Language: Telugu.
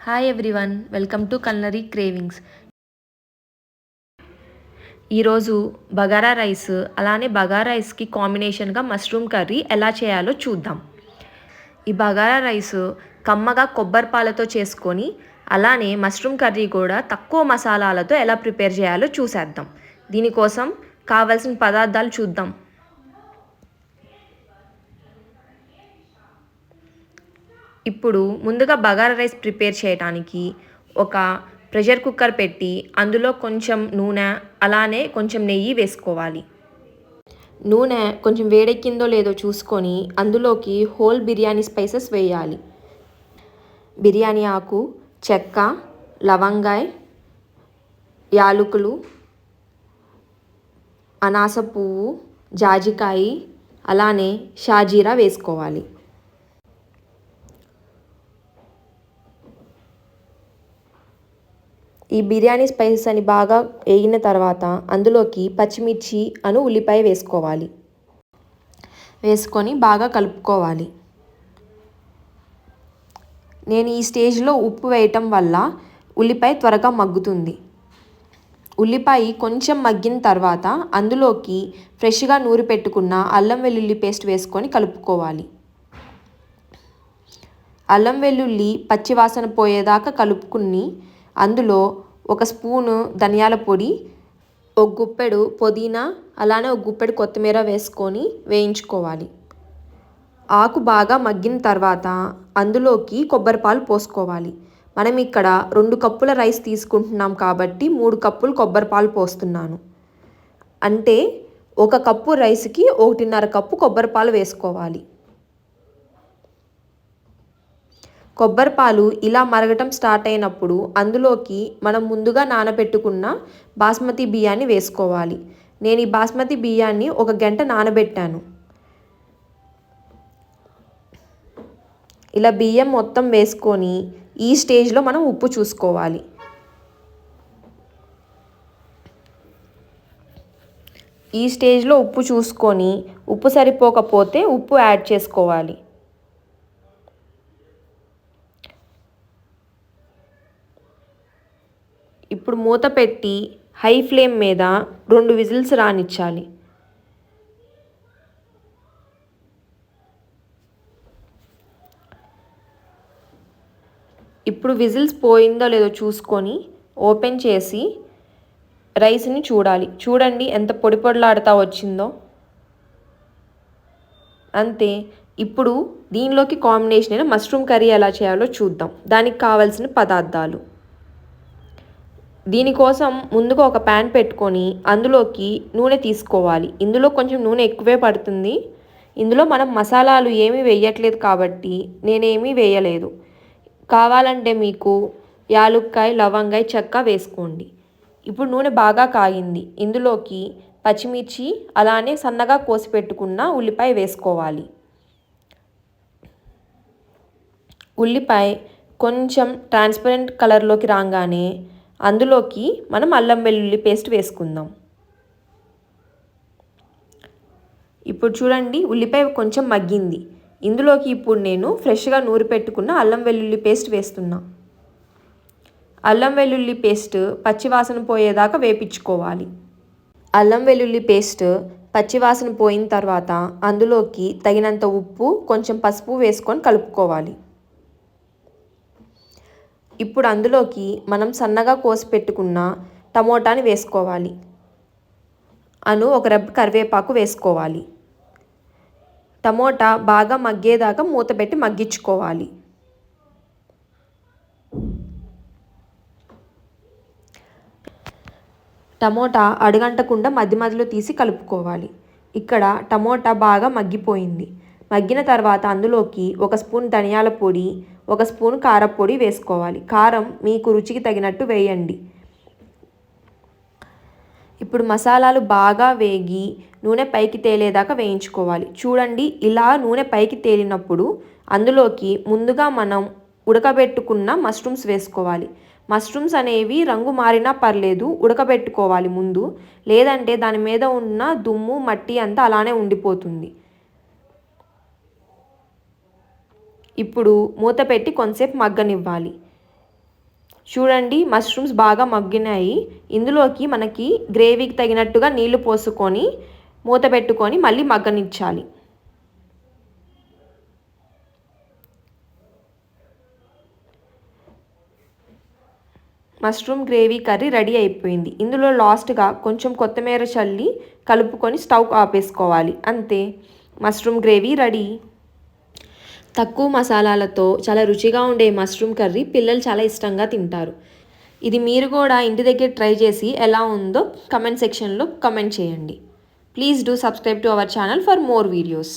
Hi everyone, welcome to culinary cravings. ఈరోజు బగారా రైస్, అలానే బగారా రైస్కి కాంబినేషన్గా మష్రూమ్ కర్రీ ఎలా చేయాలో చూద్దాం. ఈ బగారా రైస్ కమ్మగా కొబ్బరి పాలతో చేసుకొని, అలానే మష్రూమ్ కర్రీ కూడా తక్కువ మసాలాలతో ఎలా ప్రిపేర్ చేయాలో చూసేద్దాం. దీనికోసం కావాల్సిన పదార్థాలు చూద్దాం. ఇప్పుడు ముందుగా బగారా రైస్ ప్రిపేర్ చేయడానికి ఒక ప్రెషర్ కుక్కర్ పెట్టి అందులో కొంచెం నూనె, అలానే కొంచెం నెయ్యి వేసుకోవాలి. నూనె కొంచెం వేడెక్కిందో లేదో చూసుకొని అందులోకి హోల్ బిర్యానీ స్పైసెస్ వేయాలి. బిర్యానీ ఆకు, చెక్క, లవంగాయ్, యాలకులు, అనాస పువ్వు, జాజికాయ, అలానే షాజీరా వేసుకోవాలి. ఈ బిర్యానీ స్పైసెస్ అని బాగా వేగిన తర్వాత అందులోకి పచ్చిమిర్చి ఉల్లిపాయ వేసుకోవాలి. వేసుకొని బాగా కలుపుకోవాలి. నేను ఈ స్టేజ్లో ఉప్పు వేయటం వల్ల ఉల్లిపాయ త్వరగా మగ్గుతుంది. ఉల్లిపాయ కొంచెం మగ్గిన తర్వాత అందులోకి ఫ్రెష్గా నూరి పెట్టుకున్న అల్లం వెల్లుల్లి పేస్ట్ వేసుకొని కలుపుకోవాలి. అల్లం వెల్లుల్లి పచ్చివాసన పోయేదాకా కలుపుకుని అందులో ఒక స్పూను ధనియాల పొడి, ఒక గుప్పెడు పుదీనా, అలానే ఒక గుప్పెడు కొత్తిమీర వేసుకొని వేయించుకోవాలి. ఆకు బాగా మగ్గిన తర్వాత అందులోకి కొబ్బరిపాలు పోసుకోవాలి. మనం ఇక్కడ 2 కప్పుల రైస్ తీసుకుంటున్నాం కాబట్టి 3 కప్పులు కొబ్బరిపాలు పోస్తున్నాను. అంటే 1 కప్పు రైస్కి 1.5 కప్పు కొబ్బరిపాలు వేసుకోవాలి. కొబ్బరిపాలు ఇలా మరగటం స్టార్ట్ అయినప్పుడు అందులోకి మనం ముందుగా నానబెట్టుకున్న బాస్మతి బియ్యాన్ని వేసుకోవాలి. నేను ఈ బాస్మతి బియ్యాన్ని 1 గంట నానబెట్టాను. ఇలా బియ్యం మొత్తం వేసుకొని ఈ స్టేజ్లో మనం ఉప్పు చూసుకోవాలి. ఈ స్టేజ్లో ఉప్పు చూసుకొని ఉప్పు సరిపోకపోతే ఉప్పు యాడ్ చేసుకోవాలి. ఇప్పుడు మూత పెట్టి హై ఫ్లేమ్ మీద 2 విజిల్స్ రానిచ్చాలి. ఇప్పుడు విజిల్స్ పోయిందో లేదో చూసుకొని ఓపెన్ చేసి రైస్ని చూడండి ఎంత పొడి పొడిలాడుతూ వచ్చిందో. అంతే. ఇప్పుడు దీనిలోకి కాంబినేషన్ అయిన మష్రూమ్ కర్రీ ఎలా చేయాలో చూద్దాం. దానికి కావాల్సిన పదార్థాలు. దీనికోసం ముందుగా ఒక ప్యాన్ పెట్టుకొని అందులోకి నూనె తీసుకోవాలి. ఇందులో కొంచెం నూనె ఎక్కువే పడుతుంది. ఇందులో మనం మసాలాలు ఏమీ వేయట్లేదు కాబట్టి నేనేమీ వేయలేదు. కావాలంటే మీకు యాలుక్కాయ, లవంగాయ, చెక్క వేసుకోండి. ఇప్పుడు నూనె బాగా కాగింది. ఇందులోకి పచ్చిమిర్చి, అలానే సన్నగా కోసి పెట్టుకున్న ఉల్లిపాయ వేసుకోవాలి. ఉల్లిపాయ కొంచెం ట్రాన్స్పరెంట్ కలర్లోకి రాగానే అందులోకి మనం అల్లం వెల్లుల్లి పేస్ట్ వేసుకుందాం. ఇప్పుడు చూడండి ఉల్లిపాయ కొంచెం మగ్గింది. ఇందులోకి ఇప్పుడు నేను ఫ్రెష్గా నూరి పెట్టుకున్న అల్లం వెల్లుల్లి పేస్ట్ వేస్తున్నా. అల్లం వెల్లుల్లి పేస్ట్ పచ్చివాసన పోయేదాకా వేపించుకోవాలి. అల్లం వెల్లుల్లి పేస్ట్ పచ్చివాసన పోయిన తర్వాత అందులోకి తగినంత ఉప్పు, కొంచెం పసుపు వేసుకొని కలుపుకోవాలి. ఇప్పుడు అందులోకి మనం సన్నగా కోసి పెట్టుకున్న టమోటాని వేసుకోవాలి. ఒక రెబ్బ కరివేపాకు వేసుకోవాలి. టమోటా బాగా మగ్గేదాకా మూత పెట్టి మగ్గించుకోవాలి. టమోటా అడుగంటకుండా మధ్య మధ్యలో తీసి కలుపుకోవాలి. ఇక్కడ టమోటా బాగా మగ్గిపోయింది. మగ్గిన తర్వాత అందులోకి 1 స్పూన్ ధనియాల పొడి, 1 స్పూన్ కారపొడి వేసుకోవాలి. కారం మీకు రుచికి తగినట్టు వేయండి. ఇప్పుడు మసాలాలు బాగా వేగి నూనె పైకి తేలేదాకా వేయించుకోవాలి. చూడండి ఇలా నూనె పైకి తేలినప్పుడు అందులోకి ముందుగా మనం ఉడకబెట్టుకున్న మష్రూమ్స్ వేసుకోవాలి. మష్రూమ్స్ అనేవి రంగు మారినా పర్లేదు, ఉడకబెట్టుకోవాలి ముందు. లేదంటే దాని మీద ఉన్న దుమ్ము, మట్టి అంతా అలానే ఉండిపోతుంది. ఇప్పుడు మూత పెట్టి కొంతసేపు మగ్గనివ్వాలి. చూడండి మష్రూమ్స్ బాగా మగ్గినాయి. ఇందులోకి మనకి గ్రేవీకి తగినట్టుగా నీళ్లు పోసుకొని మూత పెట్టుకొని మళ్ళీ మగ్గనిచ్చాలి. మష్రూమ్ గ్రేవీ కర్రీ రెడీ అయిపోయింది. ఇందులో లాస్ట్గా కొంచెం కొత్తిమీర చల్లి కలుపుకొని స్టవ్ ఆపేసుకోవాలి. అంతే, మష్రూమ్ గ్రేవీ రెడీ. తక్కువ మసాలాలతో చాలా రుచిగా ఉండే మష్రూమ్ కర్రీ పిల్లలు చాలా ఇష్టంగా తింటారు. ఇది మీరు కూడా ఇంటి దగ్గర ట్రై చేసి ఎలా ఉందో కమెంట్ సెక్షన్లో కమెంట్ చేయండి. Please do subscribe to our channel for more videos.